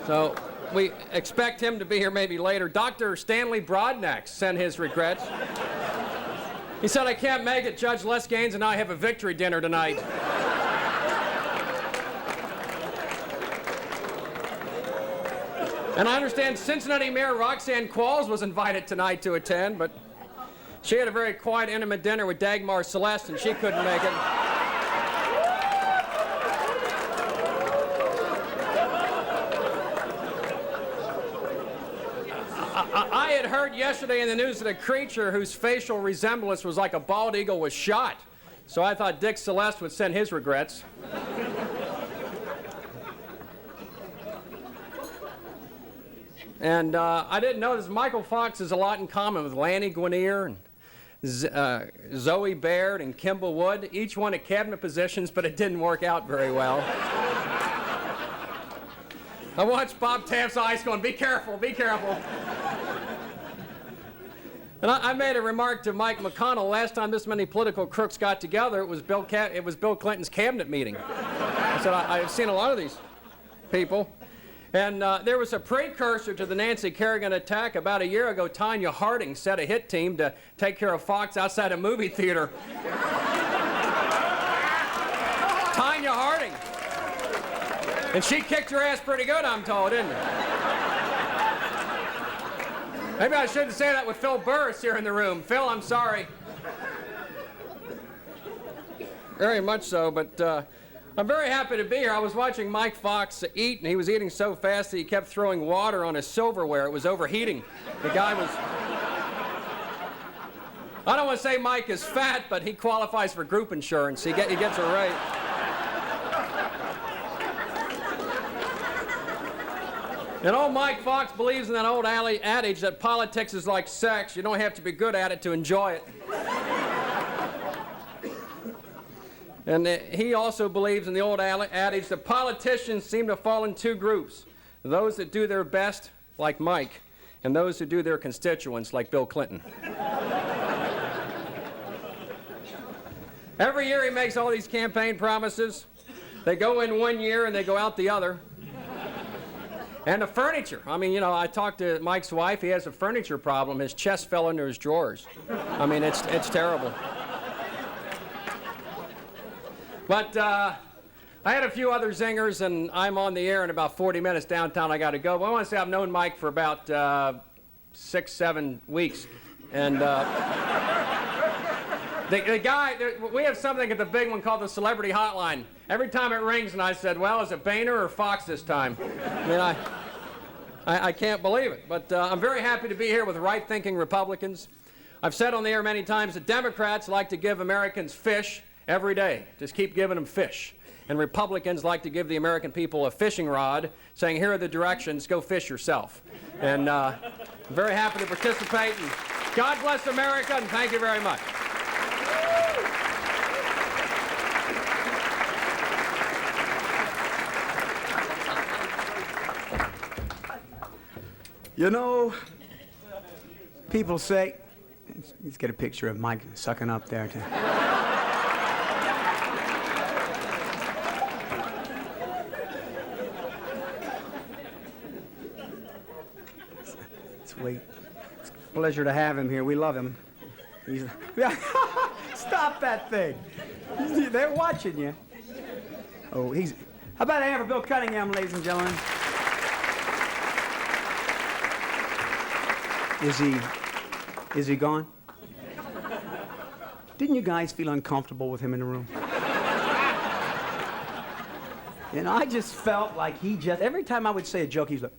So we expect him to be here maybe later. Dr. Stanley Broadnax sent his regrets. He said, I can't make it. Judge Les Gaines and I have a victory dinner tonight. And I understand Cincinnati Mayor Roxanne Qualls was invited tonight to attend, but she had a very quiet, intimate dinner with Dagmar Celeste, and she couldn't make it. I had heard yesterday in the news that a creature whose facial resemblance was like a bald eagle was shot. So I thought Dick Celeste would send his regrets. And I didn't notice Michael Fox has a lot in common with Lanny Guinier and Zoe Baird and Kimball Wood. Each one at cabinet positions, but it didn't work out very well. I watched Bob Taft's eyes going, be careful, be careful. And I made a remark to Mike McConnell last time this many political crooks got together. It was Bill Clinton's cabinet meeting. I said, I've seen a lot of these people. And there was a precursor to the Nancy Kerrigan attack. About a year ago, Tanya Harding set a hit team to take care of Fox outside a movie theater. Tanya Harding. And she kicked your ass pretty good, I'm told, didn't she? Maybe I shouldn't say that with Phil Burris here in the room. Phil, I'm sorry. Very much so, but I'm very happy to be here. I was watching Mike Fox eat, and he was eating so fast that he kept throwing water on his silverware. It was overheating. The guy was... I don't want to say Mike is fat, but he qualifies for group insurance. He gets a rate. And old Mike Fox believes in that old adage that politics is like sex. You don't have to be good at it to enjoy it. And he also believes in the old adage that politicians seem to fall in two groups. Those that do their best, like Mike, and those who do their constituents, like Bill Clinton. Every year he makes all these campaign promises. They go in one year and they go out the other. And the furniture. I mean, you know, I talked to Mike's wife. He has a furniture problem. His chest fell into his drawers. I mean, it's terrible. But I had a few other zingers, and I'm on the air in about 40 minutes downtown. I got to go. But I want to say I've known Mike for about 6, 7 weeks. And the guy, we have something at the big one called the Celebrity Hotline. Every time it rings, and I said, well, is it Boehner or Fox this time? I mean, I can't believe it. But I'm very happy to be here with right-thinking Republicans. I've said on the air many times that Democrats like to give Americans fish every day. Just keep giving them fish. And Republicans like to give the American people a fishing rod, saying, here are the directions, go fish yourself. And I'm very happy to participate. And God bless America, and thank you very much. You know, people say, let's get a picture of Mike sucking up there. Wait. It's a pleasure to have him here. We love him. Stop that thing. They're watching you. Oh, how about a hand for Bill Cunningham, ladies and gentlemen? Is he gone? Didn't you guys feel uncomfortable with him in the room? You know, I just felt like every time I would say a joke, he's like...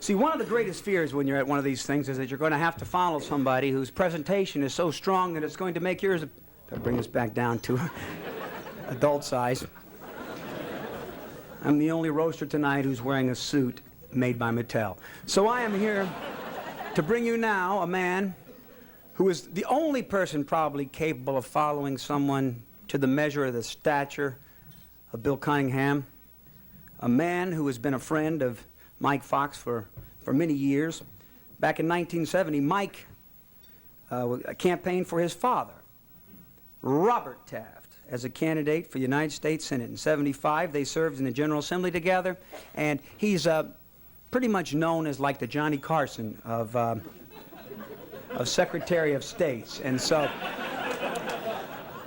See, one of the greatest fears when you're at one of these things is that you're going to have to follow somebody whose presentation is so strong that it's going to make yours... Bring us back down to adult size. I'm the only roaster tonight who's wearing a suit made by Mattel. So I am here to bring you now a man who is the only person probably capable of following someone to the measure of the stature of Bill Cunningham, a man who has been a friend of Mike Fox for many years. Back in 1970, Mike campaigned for his father, Robert Taft, as a candidate for the United States Senate. In 75, they served in the General Assembly together, and he's pretty much known as like the Johnny Carson of Secretary of States. And so,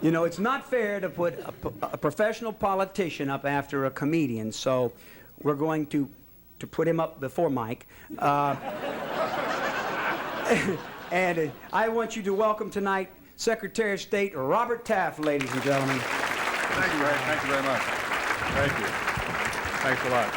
you know, it's not fair to put a professional politician up after a comedian, so we're going to to put him up before Mike. And I want you to welcome tonight Secretary of State Robert Taft, ladies and gentlemen. Thank you, Ray. Thank you very much. Thank you. Thanks a lot.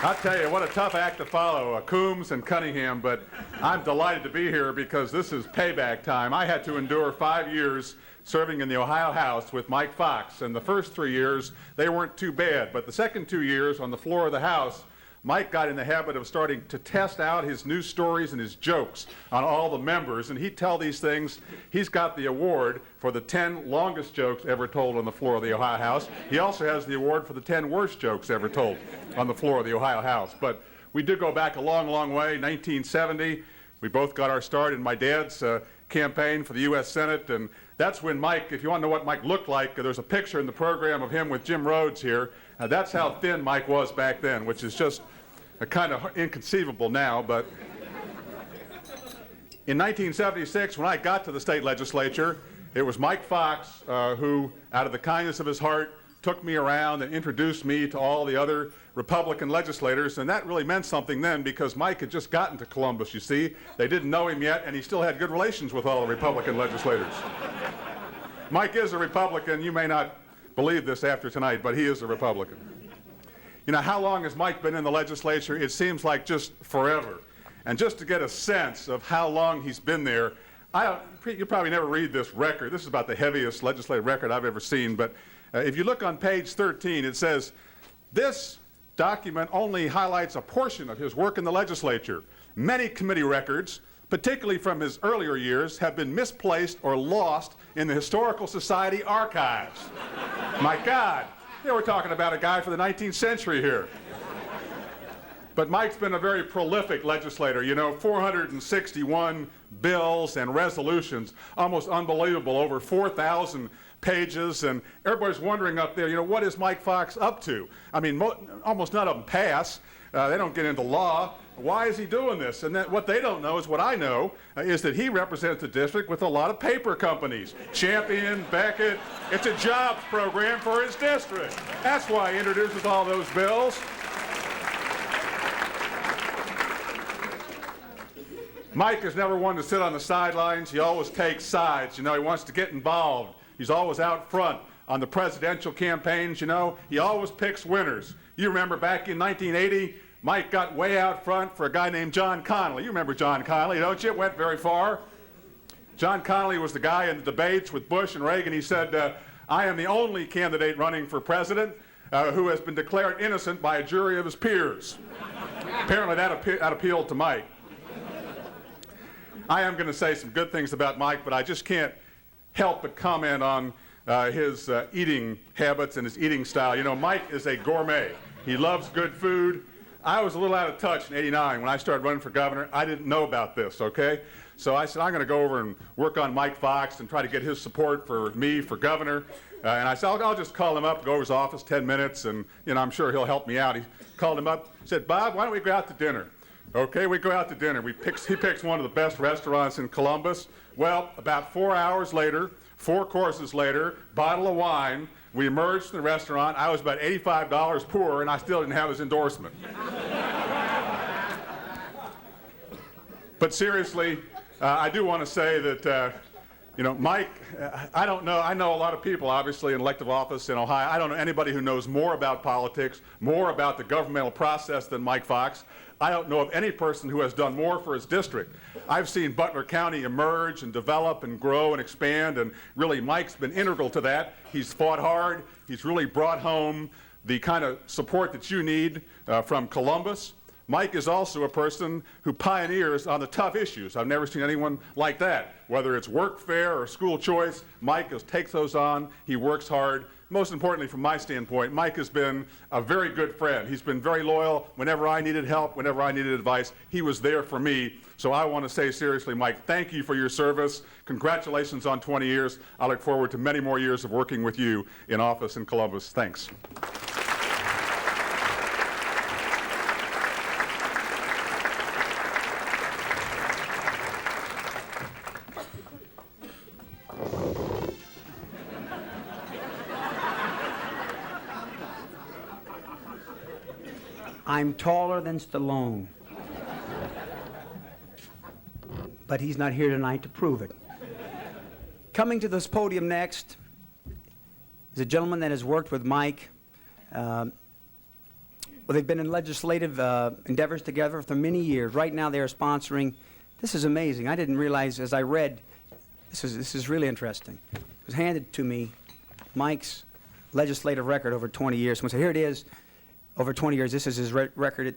I'll tell you, what a tough act to follow, Coombs and Cunningham, but I'm delighted to be here because this is payback time. I had to endure 5 years serving in the Ohio House with Mike Fox, and the first 3 years, they weren't too bad, but the second 2 years on the floor of the House, Mike got in the habit of starting to test out his news stories and his jokes on all the members, and he'd tell these things. He's got the award for the 10 longest jokes ever told on the floor of the Ohio House. He also has the award for the 10 worst jokes ever told on the floor of the Ohio House. But we did go back a long, long way. 1970, we both got our start in my dad's campaign for the U.S. Senate, and that's when Mike, if you want to know what Mike looked like, there's a picture in the program of him with Jim Rhodes here. That's how thin Mike was back then, which is just kind of inconceivable now. But in 1976, when I got to the state legislature, it was Mike Fox who, out of the kindness of his heart, took me around and introduced me to all the other Republican legislators, and that really meant something then because Mike had just gotten to Columbus, you see. They didn't know him yet, and he still had good relations with all the Republican legislators. Mike is a Republican. You may not believe this after tonight, but he is a Republican. You know, how long has Mike been in the legislature? It seems like just forever. And just to get a sense of how long he's been there, you'll probably never read this record. This is about the heaviest legislative record I've ever seen, but if you look on page 13, it says, this document only highlights a portion of his work in the legislature. Many committee records, particularly from his earlier years, have been misplaced or lost in the Historical Society archives. My God, they were talking about a guy for the 19th century here. But Mike's been a very prolific legislator. You know, 461 bills and resolutions, almost unbelievable, over 4,000 pages, and everybody's wondering up there, you know, what is Mike Fox up to? I mean, almost none of them pass. They don't get into law. Why is he doing this? And then what they don't know is what I know, is that he represents the district with a lot of paper companies. Champion, Beckett. It's a jobs program for his district. That's why he introduces all those bills. Mike is never one to sit on the sidelines. He always takes sides. You know, he wants to get involved. He's always out front on the presidential campaigns. You know, he always picks winners. You remember back in 1980, Mike got way out front for a guy named John Connally. You remember John Connally, don't you? It went very far. John Connally was the guy in the debates with Bush and Reagan. He said, I am the only candidate running for president who has been declared innocent by a jury of his peers. Apparently that appealed to Mike. I am going to say some good things about Mike, but I just can't help but comment on his eating habits and his eating style. You know, Mike is a gourmet. He loves good food. I was a little out of touch in '89 when I started running for governor. I didn't know about this, okay? So I said, I'm going to go over and work on Mike Fox and try to get his support for me for governor. And I said, I'll just call him up, go over his office 10 minutes, and, you know, I'm sure he'll help me out. He called him up, said, Bob, why don't we go out to dinner? Okay, we go out to dinner. He picks one of the best restaurants in Columbus. Well, about 4 hours later, 4 courses later, bottle of wine, we emerged from the restaurant. I was about $85 poor, and I still didn't have his endorsement. But seriously, I do want to say that, you know, Mike, I don't know. I know a lot of people, obviously, in elective office in Ohio. I don't know anybody who knows more about politics, more about the governmental process than Mike Fox. I don't know of any person who has done more for his district. I've seen Butler County emerge and develop and grow and expand, and really Mike's been integral to that. He's fought hard. He's really brought home the kind of support that you need from Columbus. Mike is also a person who pioneers on the tough issues. I've never seen anyone like that. Whether it's workfare or school choice, Mike takes those on. He works hard. Most importantly, from my standpoint, Mike has been a very good friend. He's been very loyal. Whenever I needed help, whenever I needed advice, he was there for me. So I want to say seriously, Mike, thank you for your service. Congratulations on 20 years. I look forward to many more years of working with you in office in Columbus. Thanks. I'm taller than Stallone. But he's not here tonight to prove it. Coming to this podium next is a gentleman that has worked with Mike. Well, they've been in legislative endeavors together for many years. Right now they are sponsoring, this is amazing. I didn't realize as I read, this is really interesting. It was handed to me, Mike's legislative record over 20 years. Someone said, here it is, over 20 years, this is his record.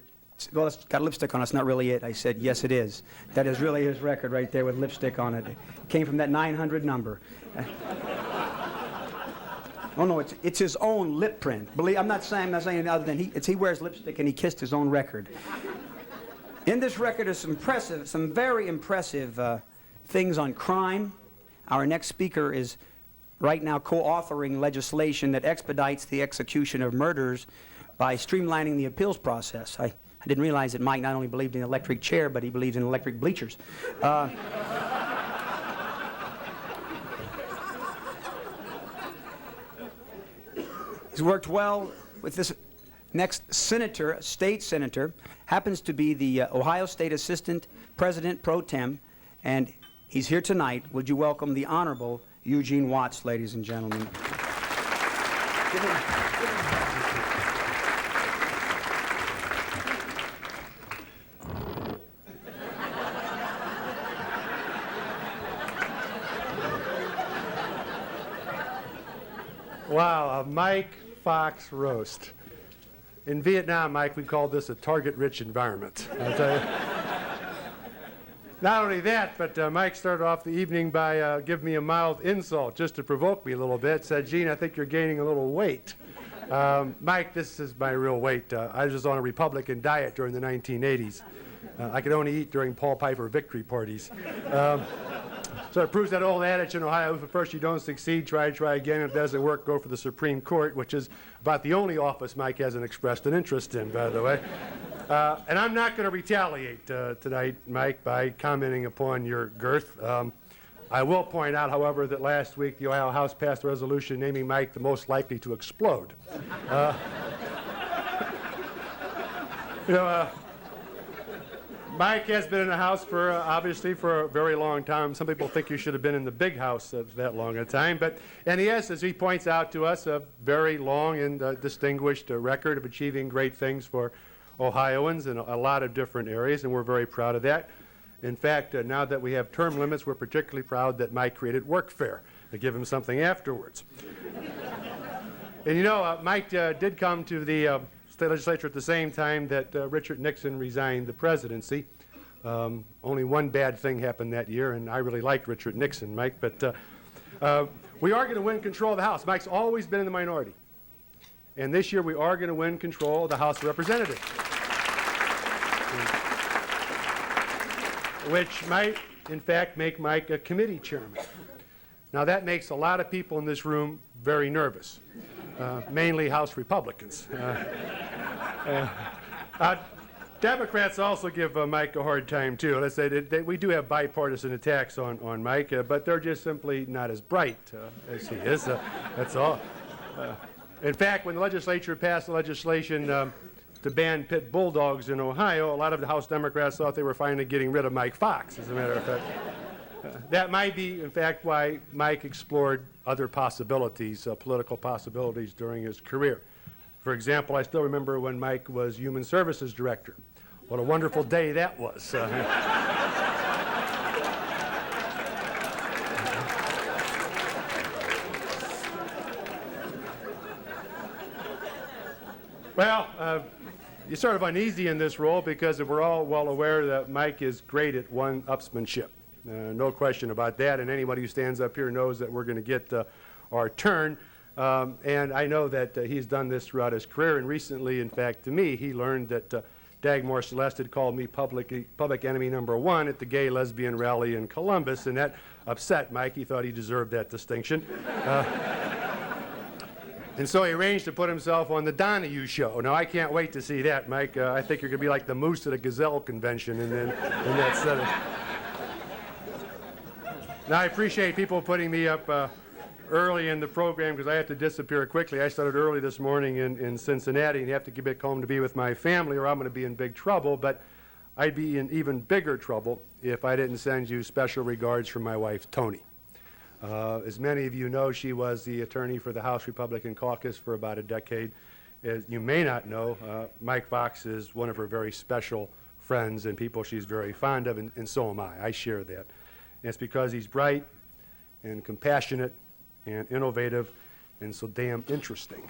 Well, it's got lipstick on it, it's not really it. I said, yes it is. That is really his record right there with lipstick on it. It came from that 900 number. Oh no, it's his own lip print. I'm not saying other than he wears lipstick and he kissed his own record. In this record is some very impressive things on crime. Our next speaker is right now co-authoring legislation that expedites the execution of murders by streamlining the appeals process. I didn't realize that Mike not only believed in electric chair, but he believes in electric bleachers. He's worked well with this next senator, state senator, happens to be the Ohio State Assistant President Pro Tem, and he's here tonight. Would you welcome the Honorable Eugene Watts, ladies and gentlemen. Wow, a Mike Fox roast. In Vietnam, Mike, we called this a target-rich environment. I'll tell you. Not only that, but Mike started off the evening by giving me a mild insult just to provoke me a little bit. Said, Gene, I think you're gaining a little weight. Mike, this is my real weight. I was on a Republican diet during the 1980s. I could only eat during Paul Piper victory parties. So it proves that old adage in Ohio, if at first you don't succeed, try again. If it doesn't work, go for the Supreme Court, which is about the only office Mike hasn't expressed an interest in, by the way. And I'm not going to retaliate tonight, Mike, by commenting upon your girth. I will point out, however, that last week the Ohio House passed a resolution naming Mike the most likely to explode. Mike has been in the House for, obviously, for a very long time. Some people think you should have been in the big House that long a time. And he has, as he points out to us, a very long and distinguished record of achieving great things for Ohioans in a lot of different areas, and we're very proud of that. In fact, now that we have term limits, we're particularly proud that Mike created workfare to give him something afterwards. And you know, Mike did come to the state legislature at the same time that Richard Nixon resigned the presidency. Only one bad thing happened that year, and I really liked Richard Nixon, Mike, but we are going to win control of the House. Mike's always been in the minority. And this year we are going to win control of the House of Representatives. Which might, in fact, make Mike a committee chairman. Now that makes a lot of people in this room very nervous, mainly House Republicans. Democrats also give Mike a hard time, too. Let's say that we do have bipartisan attacks on Mike, but they're just simply not as bright as he is. That's all. In fact, when the legislature passed the legislation to ban pit bulldogs in Ohio, a lot of the House Democrats thought they were finally getting rid of Mike Fox, as a matter of fact. That might be, in fact, why Mike explored other possibilities, political possibilities during his career. For example, I still remember when Mike was Human Services Director. What a wonderful day that was. Well, you're sort of uneasy in this role because we're all well aware that Mike is great at one-upsmanship. No question about that, and anybody who stands up here knows that we're going to get our turn. And I know that he's done this throughout his career, and recently, in fact, to me, he learned that Dagmar Celeste had called me public enemy #1 at the gay lesbian rally in Columbus, and that upset Mike. He thought he deserved that distinction. And so he arranged to put himself on the Donahue Show. Now, I can't wait to see that, Mike. I think you're going to be like the moose at a gazelle convention in that setting. Now, I appreciate people putting me up early in the program because I have to disappear quickly. I started early this morning in Cincinnati and have to get back home to be with my family or I'm going to be in big trouble, but I'd be in even bigger trouble if I didn't send you special regards from my wife, Tony. As many of you know, she was the attorney for the House Republican Caucus for about a decade. As you may not know, Mike Fox is one of her very special friends and people she's very fond of, and so am I. I share that. And it's because he's bright and compassionate and innovative and so damn interesting.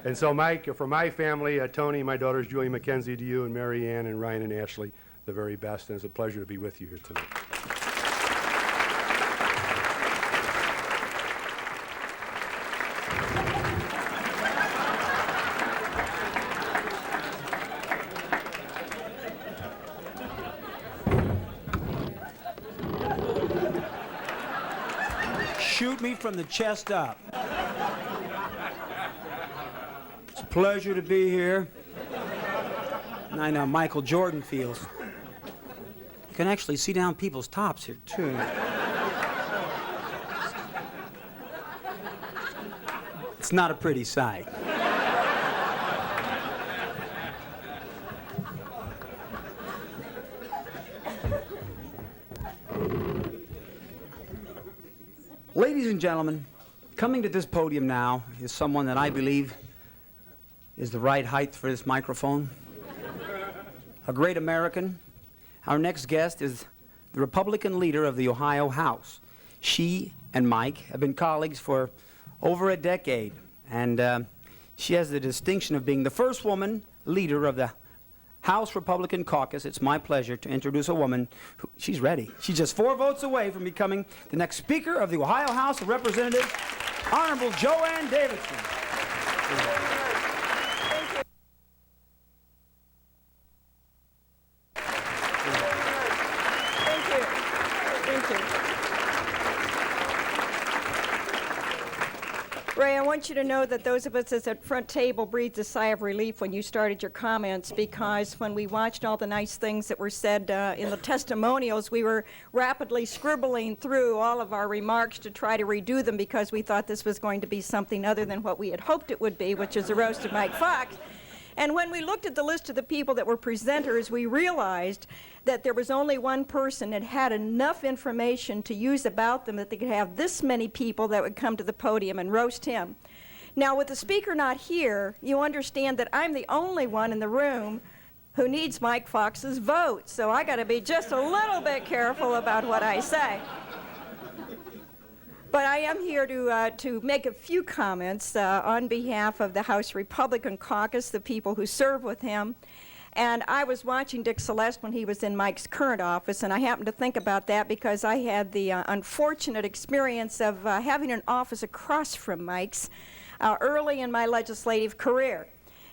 And so, Mike, for my family, Tony, my daughters, Julie McKenzie, to you, and Mary Ann, and Ryan, and Ashley, the very best. And it's a pleasure to be with you here tonight. Shoot me from the chest up. It's a pleasure to be here. And I know Michael Jordan feels. You can actually see down people's tops here, too. It's not a pretty sight. Ladies and gentlemen, coming to this podium now is someone that I believe is the right height for this microphone. A great American. Our next guest is the Republican leader of the Ohio House. She and Mike have been colleagues for over a decade, and she has the distinction of being the first woman leader of the House Republican Caucus. It's my pleasure to introduce a woman who, she's ready. She's just 4 votes away from becoming the next Speaker of the Ohio House of Representatives, Honorable Joanne Davidson. Ray, I want you to know that those of us at the front table breathed a sigh of relief when you started your comments, because when we watched all the nice things that were said in the testimonials, we were rapidly scribbling through all of our remarks to try to redo them because we thought this was going to be something other than what we had hoped it would be, which is a roast of Mike Fox. And when we looked at the list of the people that were presenters, we realized that there was only one person that had enough information to use about them that they could have this many people that would come to the podium and roast him. Now, with the speaker not here, you understand that I'm the only one in the room who needs Mike Fox's vote, so I got to be just a little bit careful about what I say. But I am here to make a few comments on behalf of the House Republican Caucus, the people who serve with him. And I was watching Dick Celeste when he was in Mike's current office, and I happened to think about that because I had the unfortunate experience of having an office across from Mike's early in my legislative career.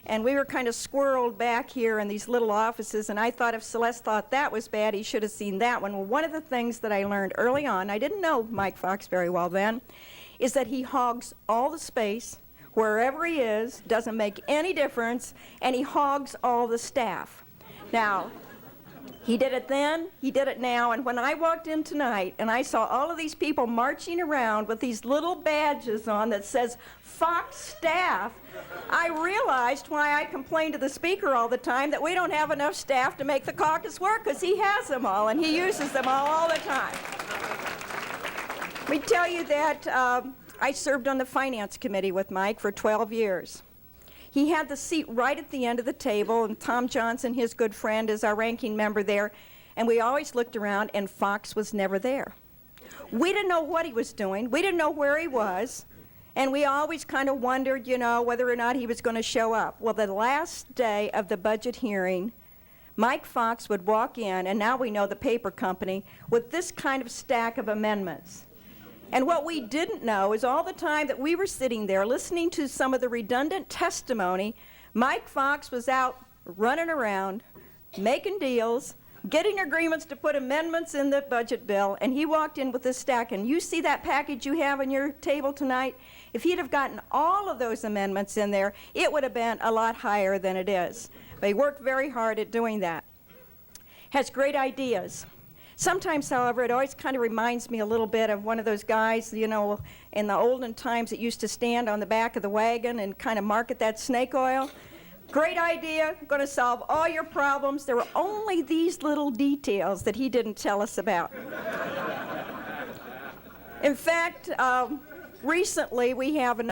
And we were kind of squirreled back here in these little offices, and I thought if Celeste thought that was bad, he should have seen that one. Well, one of the things that I learned early on, I didn't know Mike Fox very well then, is that he hogs all the space, wherever he is, doesn't make any difference, and he hogs all the staff. Now, he did it then, he did it now, and when I walked in tonight and I saw all of these people marching around with these little badges on that says Fox staff, I realized why I complained to the speaker all the time that we don't have enough staff to make the caucus work, because he has them all and he uses them all the time. Let me tell you that I served on the Finance Committee with Mike for 12 years. He had the seat right at the end of the table, and Tom Johnson, his good friend, is our ranking member there, and we always looked around, and Fox was never there. We didn't know what he was doing. We didn't know where he was, and we always kind of wondered, you know, whether or not he was going to show up. Well, the last day of the budget hearing, Mike Fox would walk in, and now we know the paper company, with this kind of stack of amendments. And what we didn't know is all the time that we were sitting there listening to some of the redundant testimony, Mike Fox was out running around, making deals, getting agreements to put amendments in the budget bill, and he walked in with this stack. And you see that package you have on your table tonight? If he'd have gotten all of those amendments in there, it would have been a lot higher than it is. But he worked very hard at doing that. Has great ideas. Sometimes, however, it always kind of reminds me a little bit of one of those guys, you know, in the olden times that used to stand on the back of the wagon and kind of market that snake oil. Great idea, going to solve all your problems. There were only these little details that he didn't tell us about. In fact, recently we have an